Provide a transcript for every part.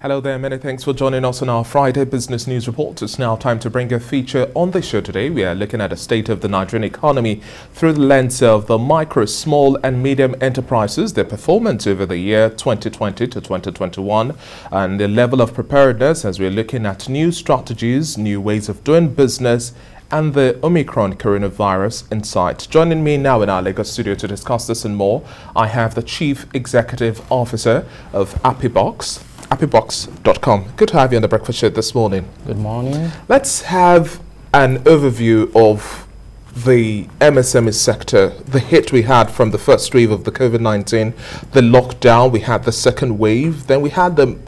Hello there, many thanks for joining us on our Friday Business News Report. It's now time to bring a feature on the show today. We are looking at the state of the Nigerian economy through the lens of the micro, small and medium enterprises, their performance over the year 2020 to 2021, and the level of preparedness as we're looking at new strategies, new ways of doing business, and the Omicron coronavirus in sight. Joining me now in our Lagos studio to discuss this and more, I have the Chief Executive Officer of APIIBOX, APIIBOX.com. Good to have you on the breakfast show this morning. Good morning. Let's have an overview of the MSME sector, the hit we had from the first wave of the COVID-19, the lockdown, we had the second wave, then we had the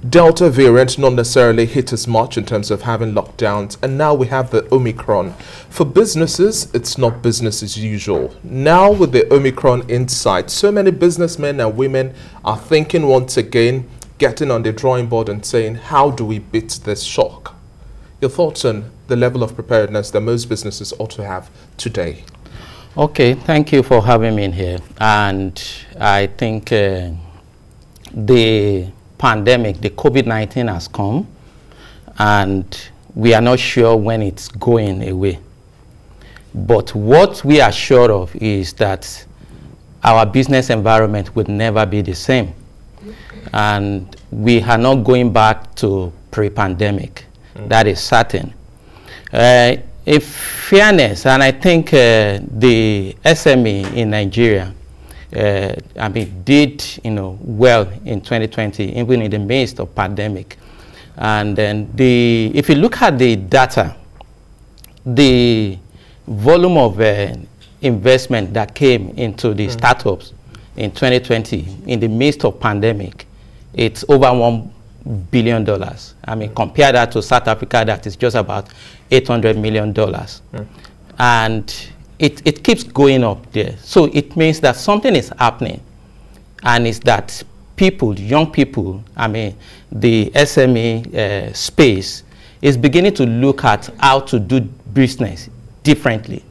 Delta variant not necessarily hit as much in terms of having lockdowns, and now we have the Omicron. For businesses, it's not business as usual. Now with the Omicron in sight, so many businessmen and women are thinking once again, getting on the drawing board and saying, how do we beat this shock? Your thoughts on the level of preparedness that most businesses ought to have today? Okay, thank you for having me in here. And I think the pandemic, the COVID-19 has come, and we are not sure when it's going away. But what we are sure of is that our business environment will never be the same. And we are not going back to pre-pandemic. That is certain. In fairness, and I think the SME in Nigeria, did well in 2020, even in the midst of pandemic. And then if you look at the data, the volume of investment that came into the startups in 2020 in the midst of pandemic, it's over $1 billion. Compare that to South Africa, that is just about $800 million. And it keeps going up there. So it means that something is happening, and it's that people, young people, the SME space is beginning to look at how to do business differently.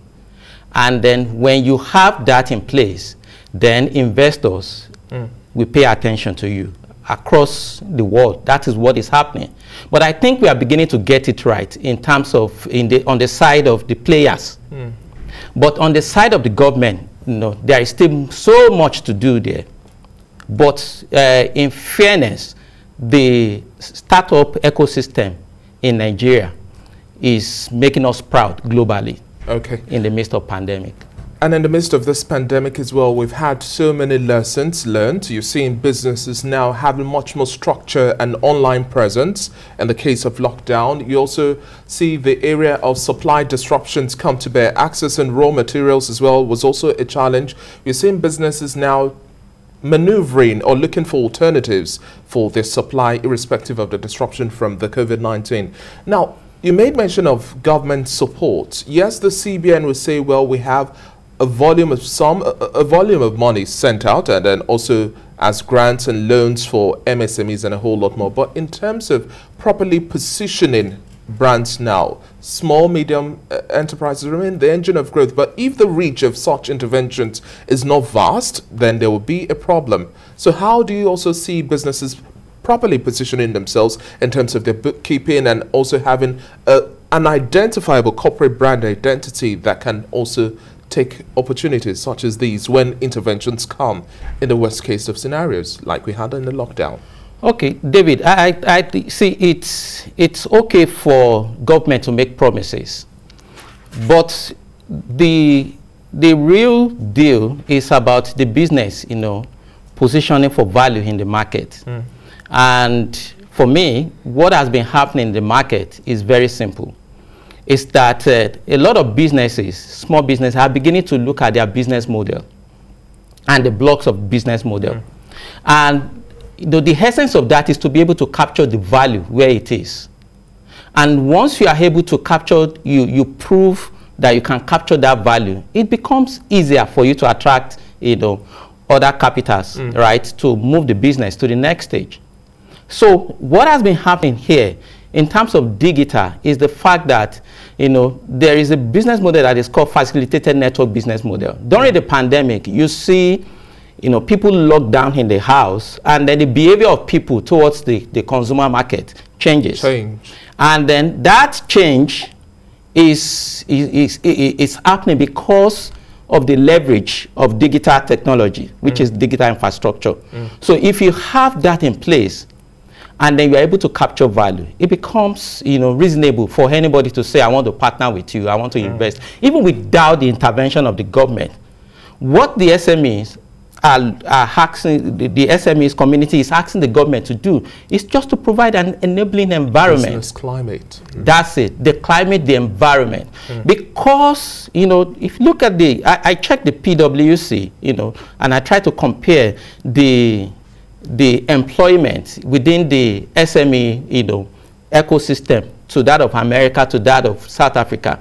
And then when you have that in place, then investors will pay attention to you across the world. That is what is happening. But I think we are beginning to get it right in terms of on the side of the players. But on the side of the government, there is still so much to do there. But in fairness, the startup ecosystem in Nigeria is making us proud globally. Okay. In the midst of pandemic. And in the midst of this pandemic as well, we've had so many lessons learned. You're seeing businesses now having much more structure and online presence. In the case of lockdown, you also see the area of supply disruptions come to bear. Access and raw materials as well was also a challenge. You're seeing businesses now maneuvering or looking for alternatives for their supply, irrespective of the disruption from the COVID-19. Now, you made mention of government support. Yes, the CBN will say, well, we have a volume of money sent out, and then also as grants and loans for MSMEs and a whole lot more. But in terms of properly positioning brands now, small, medium enterprises remain the engine of growth. But if the reach of such interventions is not vast, then there will be a problem. So how do you also see businesses properly positioning themselves in terms of their bookkeeping and also having an identifiable corporate brand identity that can also take opportunities such as these when interventions come in the worst case of scenarios like we had in the lockdown? Okay, David, I see it's okay for government to make promises, but the real deal is about the business, positioning for value in the market. And for me, what has been happening in the market is very simple. It's that a lot of businesses, small businesses, are beginning to look at their business model and the blocks of business model. And the essence of that is to be able to capture the value where it is. And once you are able to capture, you prove that you can capture that value, it becomes easier for you to attract other capitals, right, to move the business to the next stage. So what has been happening here in terms of digital is the fact that there is a business model that is called facilitated network business model. During the pandemic, you see you know, people locked down in the house, and then the behavior of people towards the consumer market changes. And then that change is happening because of the leverage of digital technology, which is digital infrastructure. So if you have that in place, and then you're able to capture value, it becomes, you know, reasonable for anybody to say, I want to partner with you, I want to invest, even without the intervention of the government. What the SMEs are asking, the SMEs community is asking the government to do is just to provide an enabling environment. Business climate. That's it, the climate, the environment. Because, you know, if you look at I checked the PwC, you know, and I try to compare the employment within the SME, you know, ecosystem to that of America, to that of South Africa.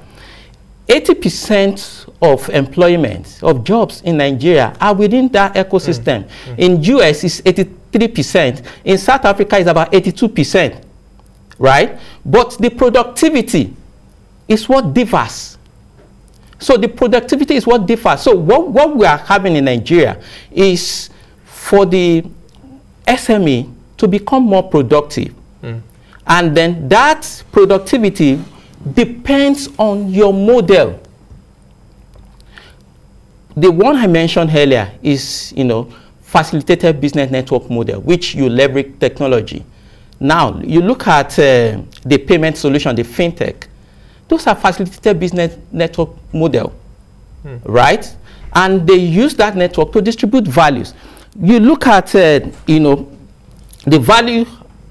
80% of employment, of jobs in Nigeria are within that ecosystem. In US, it's 83%. In South Africa, it's about 82%, right? But the productivity is what differs. So the productivity is what differs. So what we are having in Nigeria is for the SME to become more productive. And then that productivity depends on your model. The one I mentioned earlier is, you know, facilitated business network model, which you leverage technology. Now, you look at the payment solution, the fintech. Those are facilitated business network model, right? And they use that network to distribute values. You look at, you know, the value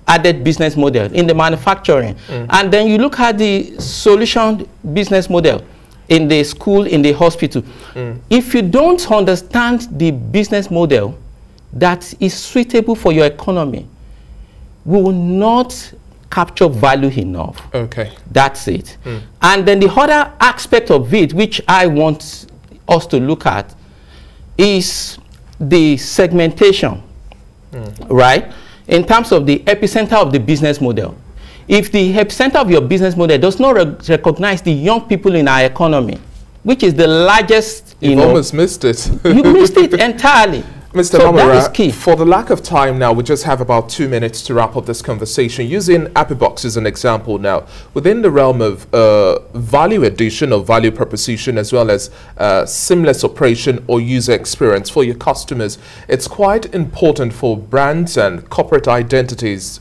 added business model in the manufacturing, and then you look at the solution business model in the school, in the hospital. If you don't understand the business model that is suitable for your economy, we will not capture value enough. Okay. That's it. And then the other aspect of it, which I want us to look at, is the segmentation, right? In terms of the epicenter of the business model. If the epicenter of your business model does not recognize the young people in our economy, which is the largest, You've almost missed it. You missed it entirely. Mr. Mamora, for the lack of time now, we just have about 2 minutes to wrap up this conversation. Using APIIBOX as an example now, within the realm of value addition or value proposition, as well as seamless operation or user experience for your customers, it's quite important for brands and corporate identities,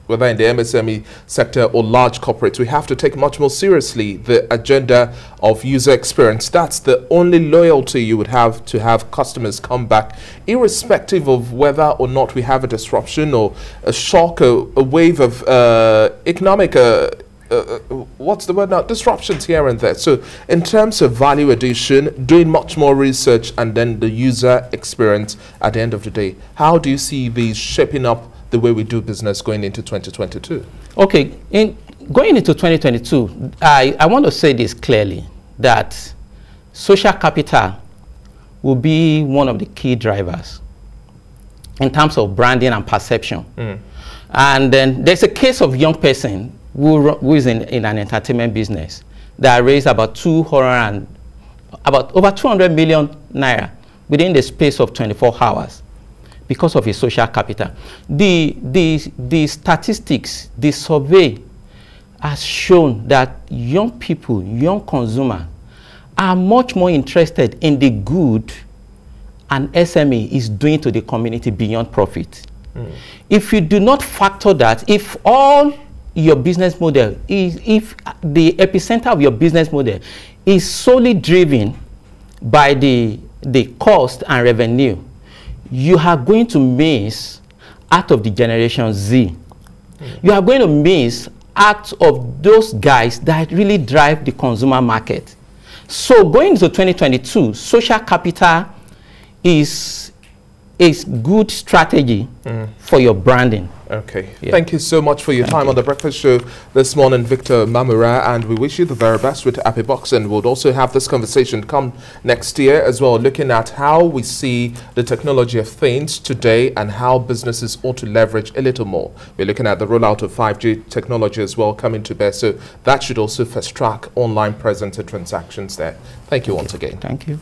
whether in the MSME sector or large corporates. We have to take much more seriously the agenda of user experience. That's the only loyalty you would have to have customers come back, irrespective of whether or not we have a disruption or a shock, a wave of economic, what's the word now, disruptions here and there. So in terms of value addition, doing much more research, and then the user experience at the end of the day, how do you see these shaping up the way we do business going into 2022? Okay, going into 2022, I want to say this clearly, that social capital will be one of the key drivers in terms of branding and perception. And then there's a case of young person who is in an entertainment business that raised about over 200 million naira within the space of 24 hours. Because of his social capital. The statistics, the survey has shown that young people, young consumers, are much more interested in the good an SME is doing to the community beyond profit. If you do not factor that, if all your business model is, if the epicenter of your business model is solely driven by the cost and revenue, you are going to miss out of the generation Z. You are going to miss out of those guys that really drive the consumer market. So going into 2022, social capital is a good strategy for your branding. Okay. Yeah. Thank you so much for your time on The Breakfast Show this morning, Victor Mamora, and we wish you the very best with APIIBOX, and we'll also have this conversation come next year as well, looking at how we see the technology of things today and how businesses ought to leverage a little more. We're looking at the rollout of 5G technology as well coming to bear, so that should also fast track online presence and transactions there. Thank you once again. Thank you.